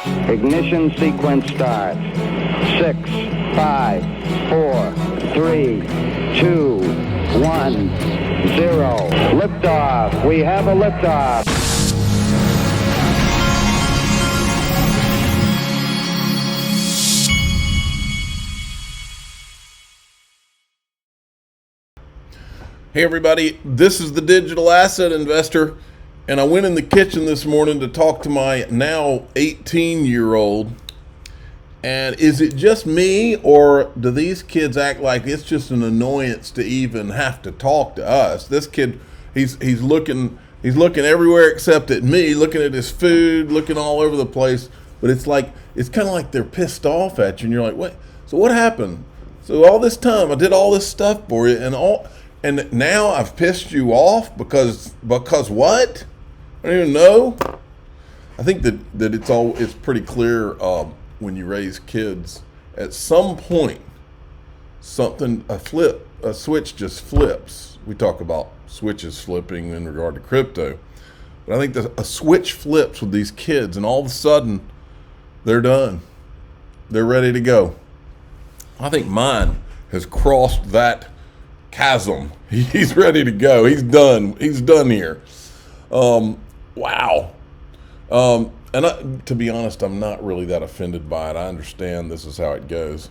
Ignition sequence start. 6, 5, 4, 3, 2, 1, 0. Liftoff. We have a liftoff. Hey everybody, this is the Digital Asset Investor, and I went in the kitchen this morning to talk to my now 18-year-old, and is it just me, or do these kids act like it's just an annoyance to even have to talk to us? This kid, he's looking everywhere except at me, looking at his food, looking all over the place, but it's kind of like they're pissed off at you, and you're like, what? So what happened? So all this time I did all this stuff for you, and now I've pissed you off because what? I don't even know. I think that it's pretty clear when you raise kids. At some point, a switch just flips. We talk about switches flipping in regard to crypto, but I think a switch flips with these kids, and all of a sudden, they're done. They're ready to go. I think mine has crossed that chasm. He's ready to go. He's done. He's done here. Wow. To be honest, I'm not really that offended by it. I understand this is how it goes.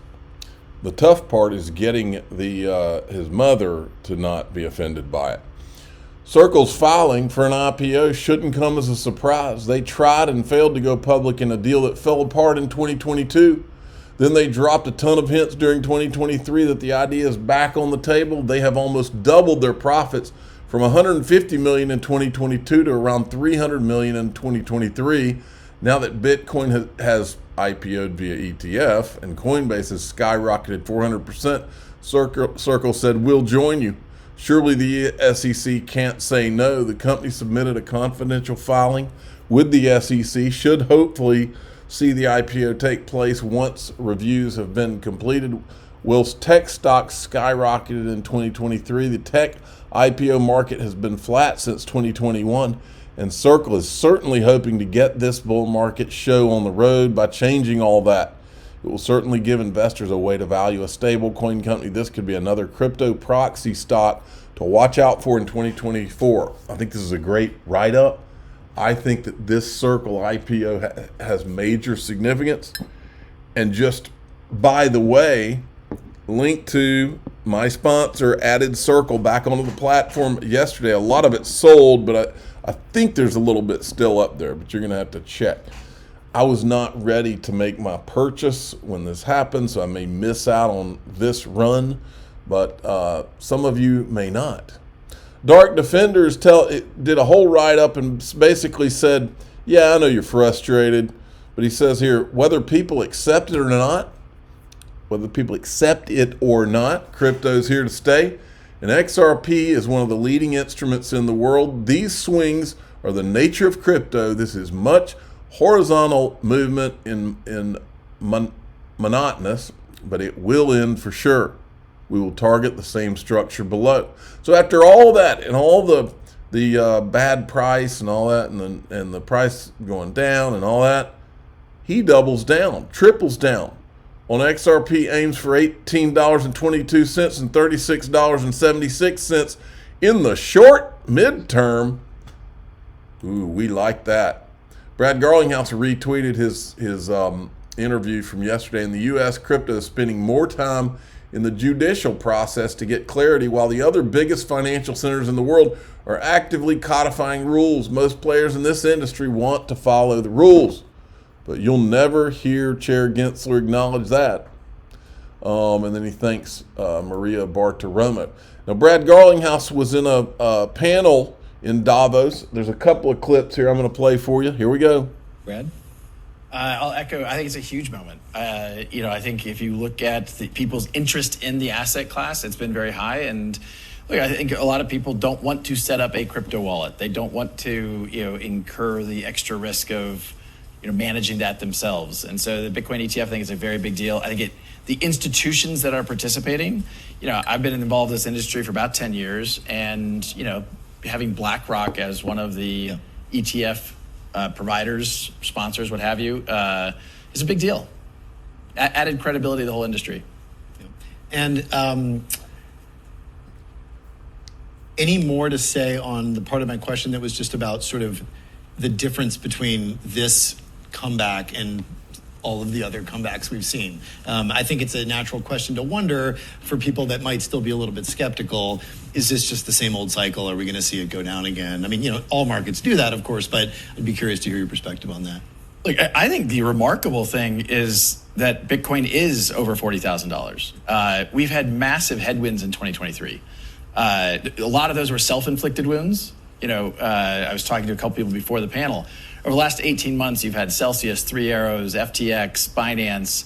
The tough part is getting his mother to not be offended by it. Circle's filing for an IPO shouldn't come as a surprise. They tried and failed to go public in a deal that fell apart in 2022. Then they dropped a ton of hints during 2023 that the idea is back on the table. They have almost doubled their profits from $150 million in 2022 to around $300 million in 2023. Now that Bitcoin has IPO'd via ETF and Coinbase has skyrocketed 400%, Circle said, "We'll join you." Surely the SEC can't say no. The company submitted a confidential filing with the SEC, should hopefully see the IPO take place once reviews have been completed. Whilst tech stocks skyrocketed in 2023, the tech IPO market has been flat since 2021, and Circle is certainly hoping to get this bull market show on the road by changing all that. It will certainly give investors a way to value a stablecoin company. This could be another crypto proxy stock to watch out for in 2024. I think this is a great write-up. I think that this Circle IPO has major significance. And just by the way, link to my sponsor added Circle back onto the platform yesterday. A lot of it sold, but I think there's a little bit still up there, but you're going to have to check. I was not ready to make my purchase when this happened, so I may miss out on this run, but some of you may not. Dark Defenders did a whole write-up and basically said, yeah, I know you're frustrated, but he says here, whether people accept it or not, crypto's here to stay, and XRP is one of the leading instruments in the world. These swings are the nature of crypto. This is much horizontal movement in monotonous, but it will end for sure. We will target the same structure below. So after all that and all the bad price and all that, and the price going down and all that, he doubles down, triples down on XRP, aims for $18.22 and $36.76 in the short midterm. Ooh, we like that. Brad Garlinghouse retweeted his interview from yesterday. In the U.S., crypto is spending more time in the judicial process to get clarity, while the other biggest financial centers in the world are actively codifying rules. Most players in this industry want to follow the rules, but you'll never hear Chair Gensler acknowledge that. And then he thanks Maria Bartiromo. Now, Brad Garlinghouse was in a panel in Davos. There's a couple of clips here I'm going to play for you. Here we go. Brad? I'll echo. I think it's a huge moment. I think if you look at people's interest in the asset class, it's been very high. And look, I think a lot of people don't want to set up a crypto wallet. They don't want to, incur the extra risk of, managing that themselves. And so the Bitcoin ETF, I think, is a very big deal. I think the institutions that are participating, I've been involved in this industry for about 10 years, and, having BlackRock as one of the ETF providers, sponsors, what have you, is a big deal. Added credibility to the whole industry. And any more to say on the part of my question that was just about sort of the difference between this comeback and all of the other comebacks we've seen? I think it's a natural question to wonder for people that might still be a little bit skeptical. Is this just the same old cycle? Are we going to see it go down again? I mean, all markets do that, of course, but I'd be curious to hear your perspective on that. Look, I think the remarkable thing is that Bitcoin is over $40,000. We've had massive headwinds in 2023. A lot of those were self-inflicted wounds. I was talking to a couple people before the panel. Over the last 18 months, you've had Celsius, Three Arrows, FTX, Binance,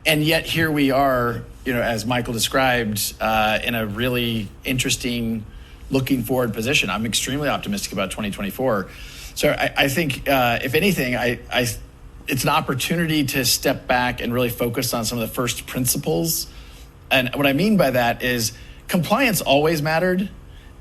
and yet here we are, as Michael described, in a really interesting, looking forward position. I'm extremely optimistic about 2024. So I think, if anything, it's an opportunity to step back and really focus on some of the first principles. And what I mean by that is compliance always mattered.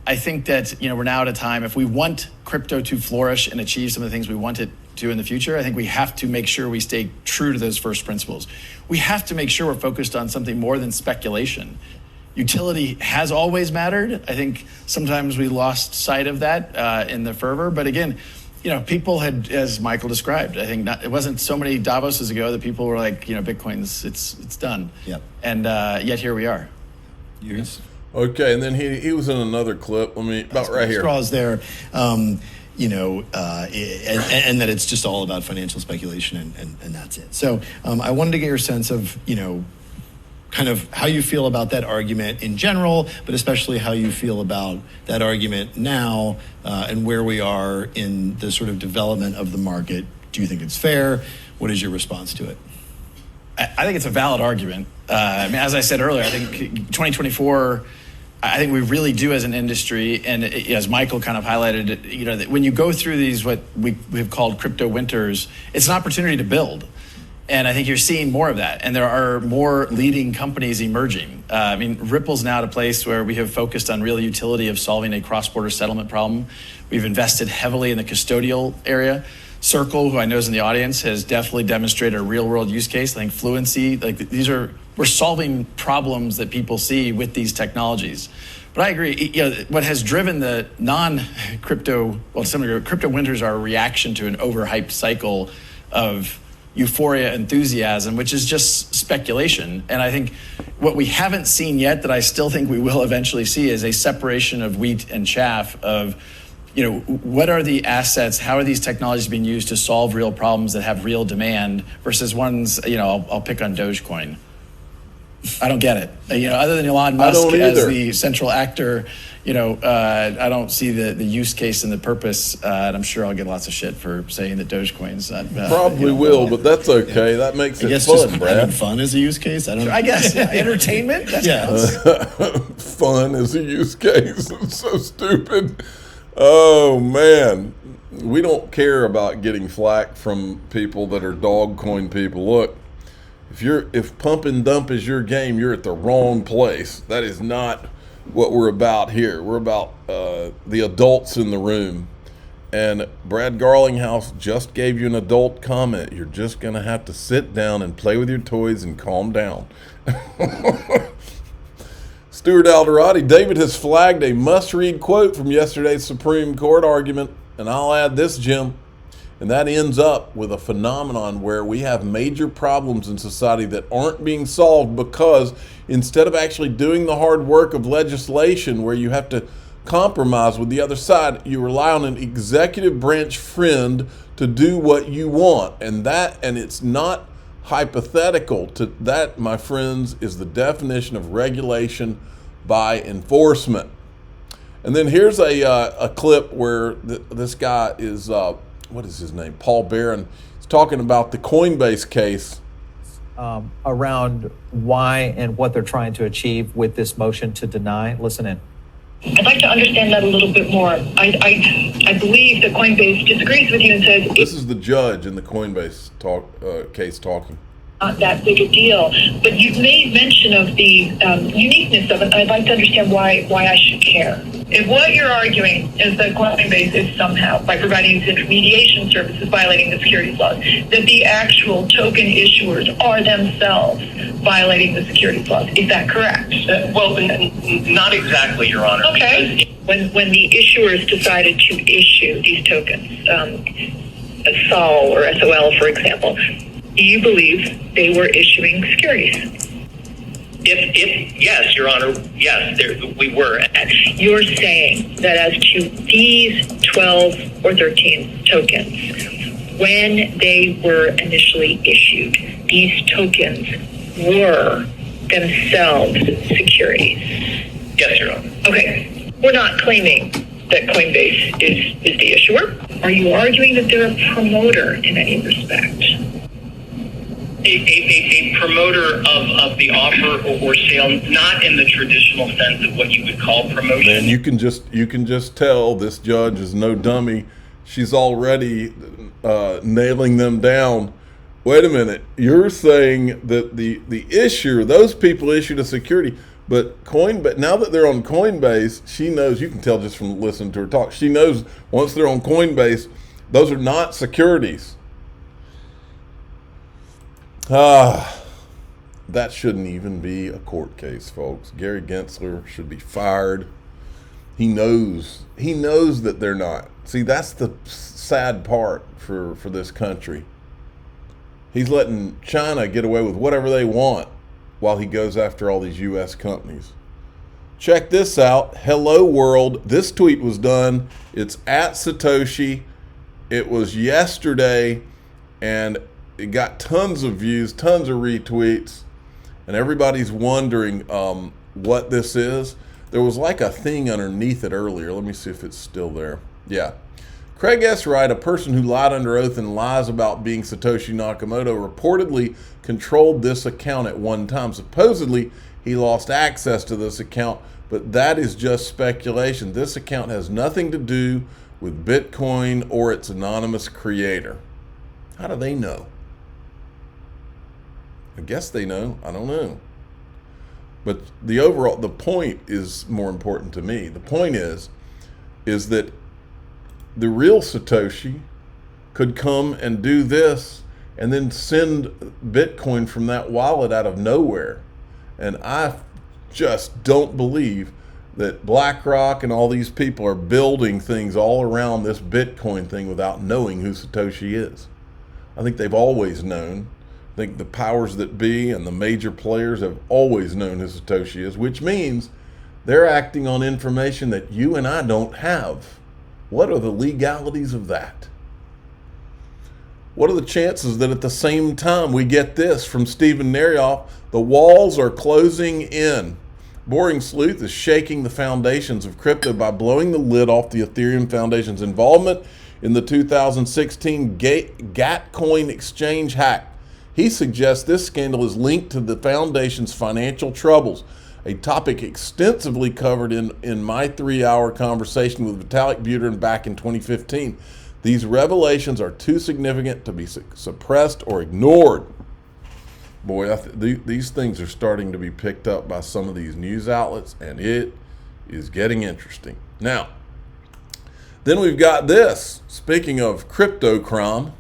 I think that, we're now at a time, if we want crypto to flourish and achieve some of the things we want it to in the future, I think we have to make sure we stay true to those first principles. We have to make sure we're focused on something more than speculation. Utility has always mattered. I think sometimes we lost sight of that in the fervor. But again, people had, as Michael described, I think it wasn't so many Davoses ago that people were like, Bitcoin's, it's done. Yep. And yet here we are. Years. Okay, and then he was in another clip. About right here. Straws there, and that it's just all about financial speculation and that's it. So I wanted to get your sense of, kind of how you feel about that argument in general, but especially how you feel about that argument now and where we are in the sort of development of the market. Do you think it's fair? What is your response to it? I think it's a valid argument. As I said earlier, I think 2024, I think we really do as an industry, and as Michael kind of highlighted, that when you go through these, what we've called crypto winters, it's an opportunity to build. And I think you're seeing more of that. And there are more leading companies emerging. Ripple's now at a place where we have focused on real utility of solving a cross-border settlement problem. We've invested heavily in the custodial area. Circle, who I know is in the audience, has definitely demonstrated a real-world use case. I think Fluency, we're solving problems that people see with these technologies. But I agree, what has driven the non-crypto, some of your crypto winters are a reaction to an overhyped cycle of euphoria enthusiasm, which is just speculation. And I think what we haven't seen yet that I still think we will eventually see is a separation of wheat and chaff of, what are the assets? How are these technologies being used to solve real problems that have real demand versus ones, I'll pick on Dogecoin. I don't get it. Other than Elon Musk as the central actor, I don't see the use case and the purpose. And I'm sure I'll get lots of shit for saying that Dogecoin's not. Probably will, but that's okay. That makes it fun, Brad. Fun is a use case. I guess entertainment. That counts. Fun is a use case. It's so stupid. Oh man, we don't care about getting flack from people that are Dogecoin people. Look, if pump and dump is your game, you're at the wrong place. That is not what we're about here. We're about the adults in the room. And Brad Garlinghouse just gave you an adult comment. You're just going to have to sit down and play with your toys and calm down. Stuart Alderati, David has flagged a must-read quote from yesterday's Supreme Court argument, and I'll add this, Jim, and that ends up with a phenomenon where we have major problems in society that aren't being solved because instead of actually doing the hard work of legislation where you have to compromise with the other side, you rely on an executive branch friend to do what you want, and it's not hypothetical. To that, my friends, is the definition of regulation by enforcement. And then here's a clip where this guy is, what is his name? Paul Barron. He's talking about the Coinbase case. Around why and what they're trying to achieve with this motion to deny. Listen in. I'd like to understand that a little bit more. I believe that Coinbase disagrees with you and says this is the judge in the Coinbase case talking. Not that big a deal, but you've made mention of the uniqueness of it. I'd like to understand why I should care. If what you're arguing is that Coinbase is somehow, by providing these intermediation services, violating the securities laws, that the actual token issuers are themselves violating the securities laws, is that correct? Not exactly, Your Honor. Okay. When the issuers decided to issue these tokens, SOL or SOL, for example, do you believe they were issuing securities? If yes, Your Honor, yes, we were. You're saying that as to these 12 or 13 tokens, when they were initially issued, these tokens were themselves securities? Yes, Your Honor. Okay. We're not claiming that Coinbase is the issuer. Are you arguing that they're a promoter in any respect? A promoter of the offer or sale, not in the traditional sense of what you would call promotion. And you can just tell this judge is no dummy. She's already nailing them down. Wait a minute, you're saying that the issuer, those people issued a security, but now that they're on Coinbase, she knows, you can tell just from listening to her talk, she knows once they're on Coinbase, those are not securities. That shouldn't even be a court case, folks. Gary Gensler should be fired. He knows that they're not. See, that's the sad part for this country. He's letting China get away with whatever they want while he goes after all these U.S. companies. Check this out. Hello, world. This tweet was done. It's at Satoshi. It was yesterday, and it got tons of views, tons of retweets, and everybody's wondering what this is. There was like a thing underneath it earlier. Let me see if it's still there. Yeah. Craig S. Wright, a person who lied under oath and lies about being Satoshi Nakamoto, reportedly controlled this account at one time. Supposedly, he lost access to this account, but that is just speculation. This account has nothing to do with Bitcoin or its anonymous creator. How do they know? I guess they know. I don't know. But the point is more important to me. The point is that the real Satoshi could come and do this and then send Bitcoin from that wallet out of nowhere. And I just don't believe that BlackRock and all these people are building things all around this Bitcoin thing without knowing who Satoshi is. I think they've always known. I think the powers that be and the major players have always known who Satoshi is, which means they're acting on information that you and I don't have. What are the legalities of that? What are the chances that at the same time we get this from Stephen Narioff? The walls are closing in. Boring Sleuth is shaking the foundations of crypto by blowing the lid off the Ethereum Foundation's involvement in the 2016 Dogecoin exchange hack. He suggests this scandal is linked to the foundation's financial troubles, a topic extensively covered in my 3-hour conversation with Vitalik Buterin back in 2015. These revelations are too significant to be suppressed or ignored. Boy, these things are starting to be picked up by some of these news outlets, and it is getting interesting. Now, then we've got this. Speaking of crypto crime,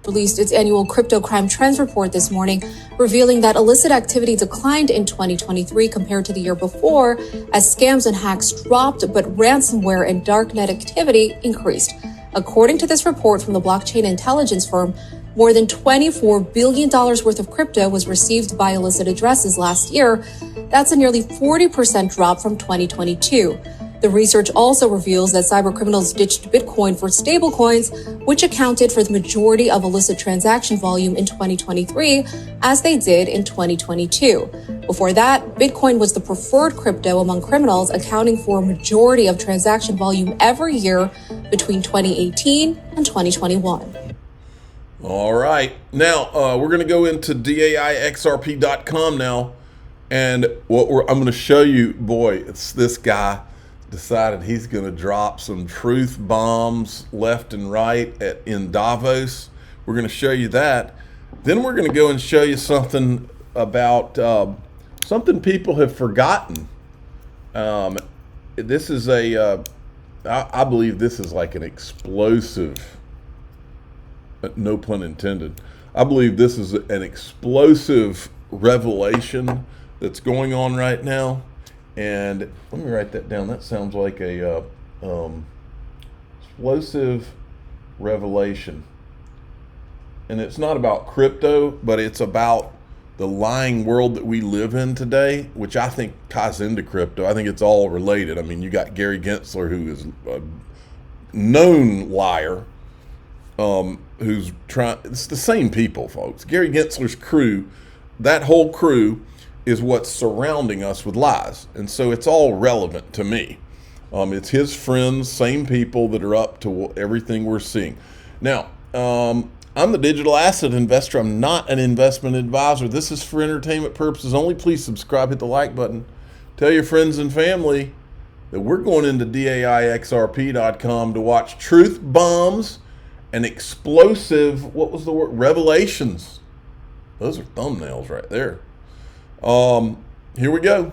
released its annual crypto crime trends report this morning, revealing that illicit activity declined in 2023 compared to the year before, as scams and hacks dropped, but ransomware and darknet activity increased. According to this report from the blockchain intelligence firm, more than $24 billion worth of crypto was received by illicit addresses last year. That's a nearly 40% drop from 2022. The research also reveals that cybercriminals ditched Bitcoin for stablecoins, which accounted for the majority of illicit transaction volume in 2023, as they did in 2022. Before that, Bitcoin was the preferred crypto among criminals, accounting for a majority of transaction volume every year between 2018 and 2021. All right. Now, we're going to go into DAIXRP.com now. And I'm going to show you, boy, it's this guy decided he's going to drop some truth bombs left and right in Davos. We're going to show you that. Then we're going to go and show you something about something people have forgotten. this is I believe this is like an explosive, no pun intended. I believe this is an explosive revelation that's going on right now. And let me write that down. That sounds like a explosive revelation. And it's not about crypto, but it's about the lying world that we live in today, which I think ties into crypto. I think it's all related. I mean, you got Gary Gensler, who is a known liar, who's trying. It's the same people, folks. Gary Gensler's crew, that whole crew, is what's surrounding us with lies, and so it's all relevant to me. It's his friends, same people that are up to everything we're seeing. Now, I'm the digital asset investor. I'm not an investment advisor. This is for entertainment purposes only. Please subscribe, hit the like button. Tell your friends and family that we're going into DAIXRP.com to watch truth bombs and explosive, what was the word? Revelations. Those are thumbnails right there. Here we go.